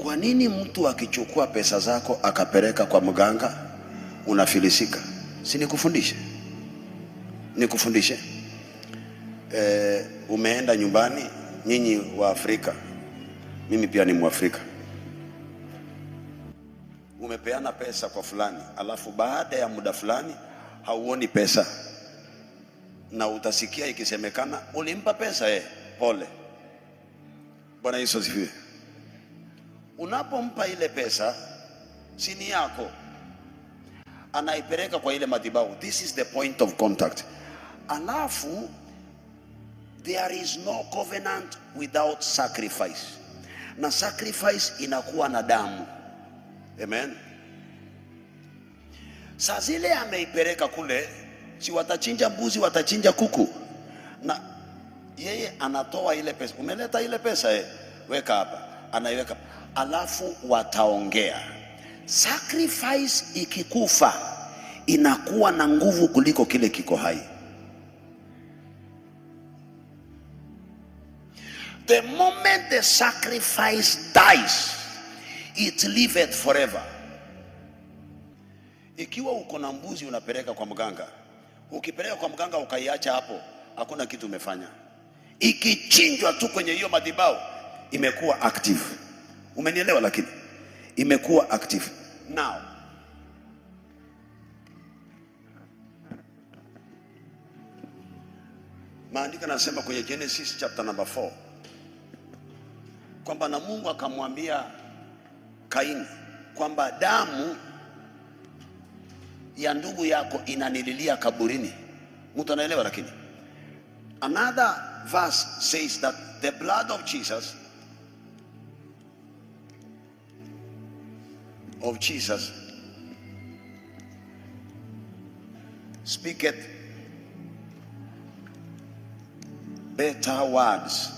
Kwa nini mtu akichukua pesa zako akapeleka kwa mganga unafilisika? Si nikufundishe? Nikufundishe. Umeenda nyumbani, nyinyi wa Afrika, mimi pia ni Mwafrika. Umepeana pesa kwa fulani, alafu baada ya muda fulani hauoni pesa, na utasikia ikisemekana ulimpa pesa pole. Bwana Yesu asifiwe. Unapompa ile pesa, sini yako anaipeleka kwa ile matibabu. This is the point of contact. Alafu there is no covenant without sacrifice, na sacrifice inakuwa na damu. Amen. Saa zile ameipeleka kule, si watachinja mbuzi, watachinja kuku, na yeye anatoa ile pesa. Umeleta ile pesa, weka hapa, anaiweka, alafu wataongea. Sacrifice ikikufa inakuwa na nguvu kuliko kile kiko hai. The moment the sacrifice dies, it liveth forever. Ikiwa uko na mbuzi unapeleka kwa mganga, ukipeleka kwa mganga ukaiacha hapo, hakuna kitu umefanya. Ikichinjwa tu kwenye hiyo madhabahu, imekuwa active. Umenielewa? Lakini imekuwa active. Now, maandiko yanasema kwenye Genesis chapter number 4 kwamba na Mungu akamwambia Kaini kwamba damu ya ndugu yako inanililia kaburini. Mtu anaelewa? Lakini another verse says that the blood of Jesus speaketh better words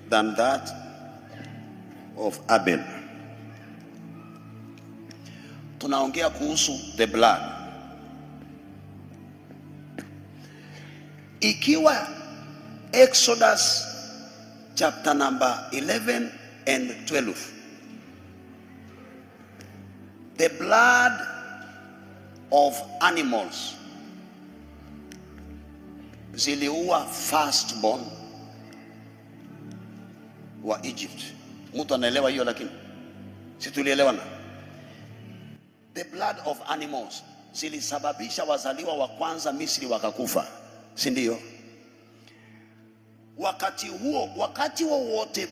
than that of Abel. Tunaongea kuhusu the blood. Ikiwa Exodus chapter number 11 and 12, the blood of animals ziliua firstborn wa Egypt. Mtu anaelewa hiyo? Lakini si tulielewana? The blood of animals zilisababisha wazaliwa wa kwanza Misri wakakufa, si ndio? Wakati huo, wakati wowote